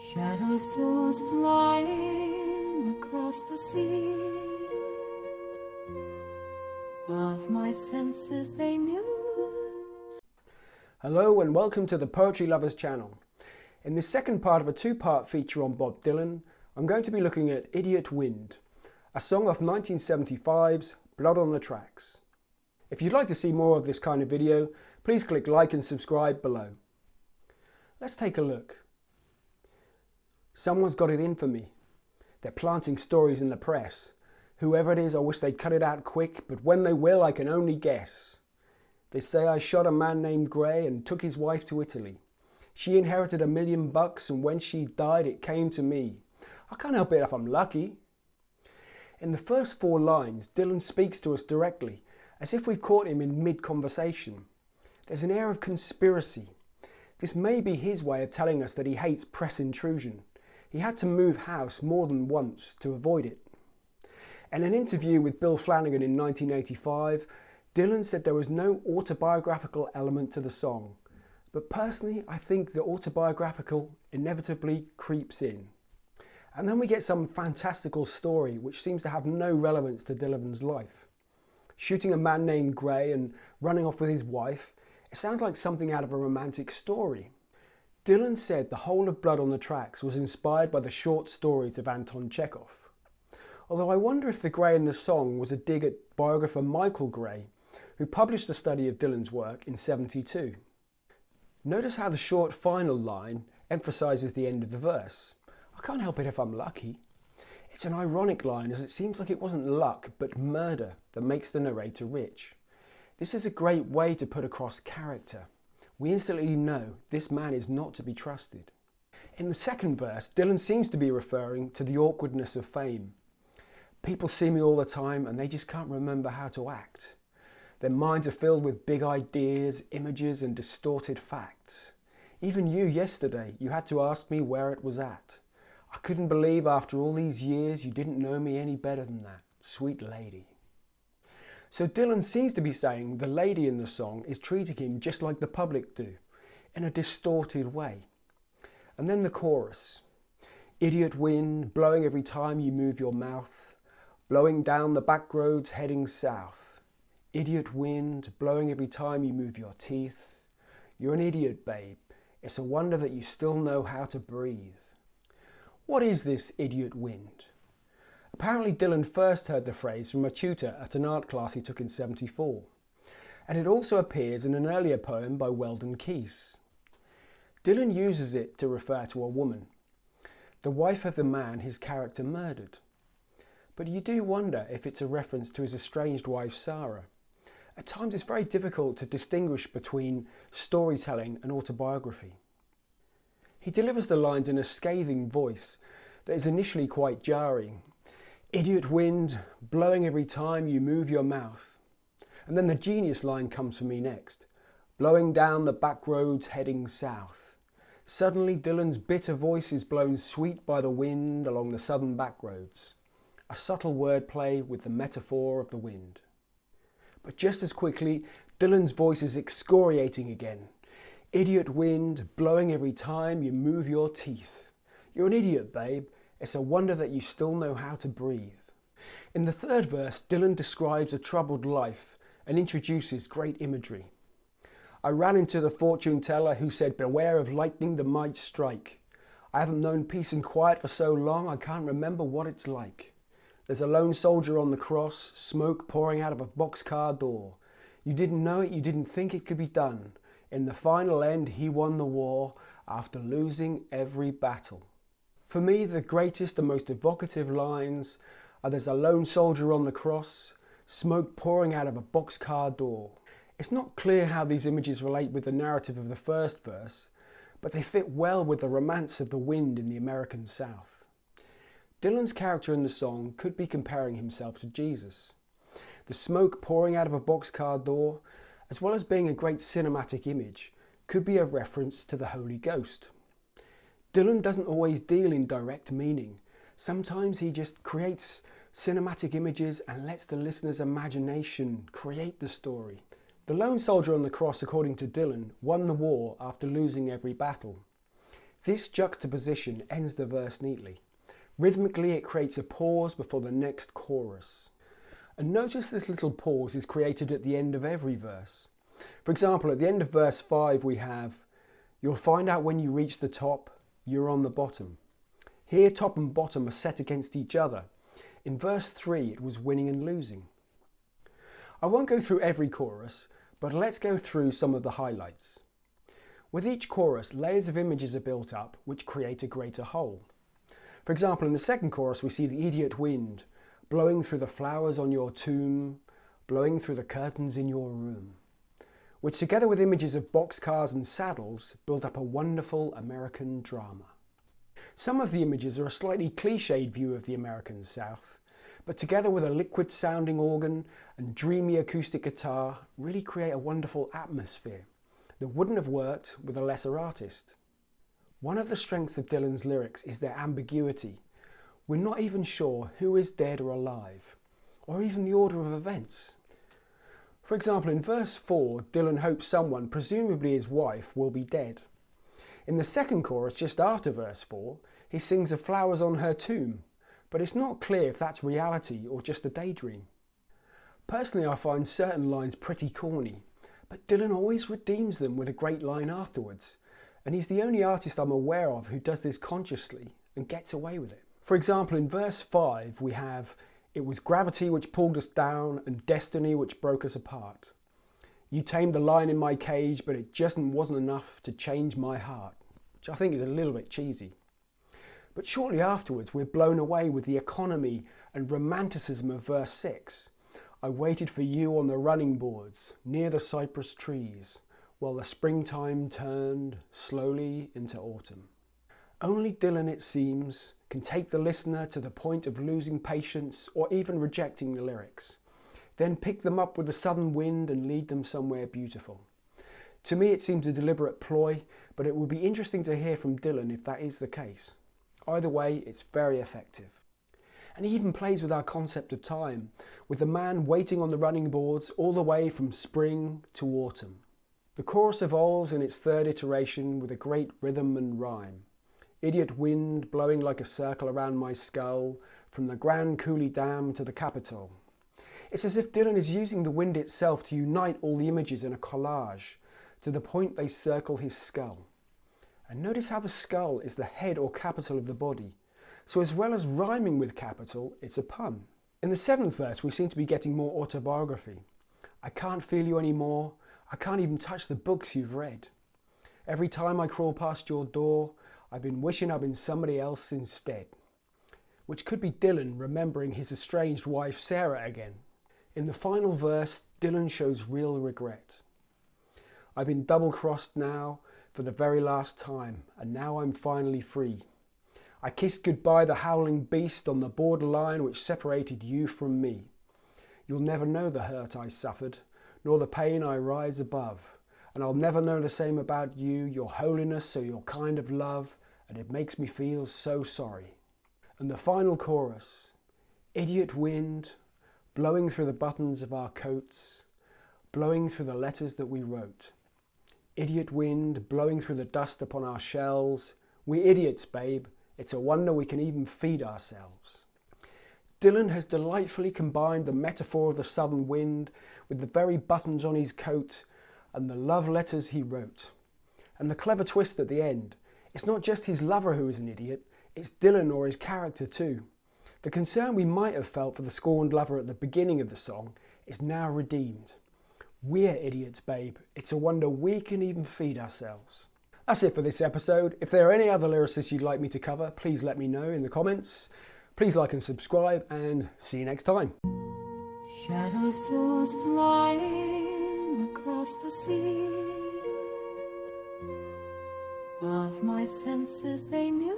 Shadow souls flying across the sea, of my senses they knew. Hello and welcome to the Poetry Lovers channel. In this second part of a two-part feature on Bob Dylan, I'm going to be looking at Idiot Wind, a song off 1975's Blood on the Tracks. If you'd like to see more of this kind of video, please click like and subscribe below. Let's take a look. Someone's got it in for me. They're planting stories in the press. Whoever it is, I wish they'd cut it out quick, but when they will, I can only guess. They say I shot a man named Gray and took his wife to Italy. She inherited $1 million and when she died, it came to me. I can't help it if I'm lucky. In the first 4 lines, Dylan speaks to us directly, as if we've caught him in mid-conversation. There's an air of conspiracy. This may be his way of telling us that he hates press intrusion. He had to move house more than once to avoid it. In an interview with Bill Flanagan in 1985, Dylan said there was no autobiographical element to the song, but personally I think the autobiographical inevitably creeps in. And then we get some fantastical story which seems to have no relevance to Dylan's life. Shooting a man named Gray and running off with his wife, it sounds like something out of a romantic story. Dylan said the whole of Blood on the Tracks was inspired by the short stories of Anton Chekhov. Although I wonder if the Gray in the song was a dig at biographer Michael Gray, who published a study of Dylan's work in '72. Notice how the short final line emphasises the end of the verse. I can't help it if I'm lucky. It's an ironic line as it seems like it wasn't luck but murder that makes the narrator rich. This is a great way to put across character. We instantly know this man is not to be trusted. In the second verse, Dylan seems to be referring to the awkwardness of fame. People see me all the time and they just can't remember how to act. Their minds are filled with big ideas, images and distorted facts. Even you yesterday, you had to ask me where it was at. I couldn't believe after all these years you didn't know me any better than that, sweet lady. So Dylan seems to be saying the lady in the song is treating him just like the public do, in a distorted way. And then the chorus. Idiot wind, blowing every time you move your mouth, blowing down the back roads heading south. Idiot wind, blowing every time you move your teeth. You're an idiot, babe. It's a wonder that you still know how to breathe. What is this idiot wind? Apparently Dylan first heard the phrase from a tutor at an art class he took in '74, and it also appears in an earlier poem by Weldon Kees. Dylan uses it to refer to a woman, the wife of the man his character murdered. But you do wonder if it's a reference to his estranged wife Sarah. At times it's very difficult to distinguish between storytelling and autobiography. He delivers the lines in a scathing voice that is initially quite jarring. Idiot wind, blowing every time you move your mouth. And then the genius line comes for me next. Blowing down the back roads heading south. Suddenly Dylan's bitter voice is blown sweet by the wind along the southern back roads. A subtle wordplay with the metaphor of the wind. But just as quickly, Dylan's voice is excoriating again. Idiot wind, blowing every time you move your teeth. You're an idiot, babe. It's a wonder that you still know how to breathe. In the third verse, Dylan describes a troubled life and introduces great imagery. I ran into the fortune teller who said, beware of lightning that might strike. I haven't known peace and quiet for so long, I can't remember what it's like. There's a lone soldier on the cross, smoke pouring out of a boxcar door. You didn't know it, you didn't think it could be done. In the final end, he won the war after losing every battle. For me, the greatest and most evocative lines are there's a lone soldier on the cross, smoke pouring out of a boxcar door. It's not clear how these images relate with the narrative of the first verse, but they fit well with the romance of the wind in the American South. Dylan's character in the song could be comparing himself to Jesus. The smoke pouring out of a boxcar door, as well as being a great cinematic image, could be a reference to the Holy Ghost. Dylan doesn't always deal in direct meaning. Sometimes he just creates cinematic images and lets the listener's imagination create the story. The lone soldier on the cross, according to Dylan, won the war after losing every battle. This juxtaposition ends the verse neatly. Rhythmically, it creates a pause before the next chorus. And notice this little pause is created at the end of every verse. For example, at the end of verse 5 we have, "You'll find out when you reach the top, you're on the bottom." Here, top and bottom are set against each other. In verse 3, it was winning and losing. I won't go through every chorus, but let's go through some of the highlights. With each chorus, layers of images are built up, which create a greater whole. For example, in the second chorus, we see the idiot wind blowing through the flowers on your tomb, blowing through the curtains in your room, which together with images of boxcars and saddles build up a wonderful American drama. Some of the images are a slightly cliched view of the American South, but together with a liquid sounding organ and dreamy acoustic guitar really create a wonderful atmosphere that wouldn't have worked with a lesser artist. One of the strengths of Dylan's lyrics is their ambiguity. We're not even sure who is dead or alive, or even the order of events. For example, in verse 4, Dylan hopes someone, presumably his wife, will be dead. In the second chorus, just after verse 4, he sings of flowers on her tomb, but it's not clear if that's reality or just a daydream. Personally, I find certain lines pretty corny, but Dylan always redeems them with a great line afterwards, and he's the only artist I'm aware of who does this consciously and gets away with it. For example, in verse 5 we have, "It was gravity which pulled us down and destiny which broke us apart. You tamed the lion in my cage, but it just wasn't enough to change my heart," which I think is a little bit cheesy. But shortly afterwards we're blown away with the economy and romanticism of verse 6. "I waited for you on the running boards, near the cypress trees, while the springtime turned slowly into autumn." Only Dylan, it seems, can take the listener to the point of losing patience or even rejecting the lyrics, then pick them up with a southern wind and lead them somewhere beautiful. To me it seems a deliberate ploy, but it will be interesting to hear from Dylan if that is the case. Either way, it's very effective. And he even plays with our concept of time, with the man waiting on the running boards all the way from spring to autumn. The chorus evolves in its third iteration with a great rhythm and rhyme. "Idiot wind blowing like a circle around my skull, from the Grand Coulee Dam to the Capitol." It's as if Dylan is using the wind itself to unite all the images in a collage, to the point they circle his skull. And notice how the skull is the head or capital of the body. So as well as rhyming with capital, it's a pun. In the seventh verse, we seem to be getting more autobiography. "I can't feel you anymore. I can't even touch the books you've read. Every time I crawl past your door, I've been wishing I'd been somebody else instead," which could be Dylan remembering his estranged wife Sarah again. In the final verse, Dylan shows real regret. "I've been double-crossed now for the very last time, and now I'm finally free. I kissed goodbye the howling beast on the borderline which separated you from me. You'll never know the hurt I suffered, nor the pain I rise above. And I'll never know the same about you, your holiness or your kind of love, and it makes me feel so sorry." And the final chorus, "Idiot wind, blowing through the buttons of our coats, blowing through the letters that we wrote. Idiot wind, blowing through the dust upon our shelves. We idiots, babe, it's a wonder we can even feed ourselves." Dylan has delightfully combined the metaphor of the southern wind with the very buttons on his coat and the love letters he wrote. And the clever twist at the end, it's not just his lover who is an idiot, it's Dylan or his character too. The concern we might have felt for the scorned lover at the beginning of the song is now redeemed. We're idiots, babe. It's a wonder we can even feed ourselves. That's it for this episode. If there are any other lyricists you'd like me to cover, please let me know in the comments. Please like and subscribe, and see you next time. Shadows flying across the sea. Both my senses they knew.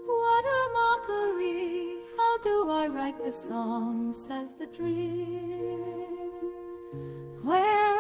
What a mockery! How do I write the song? Says the dream. Where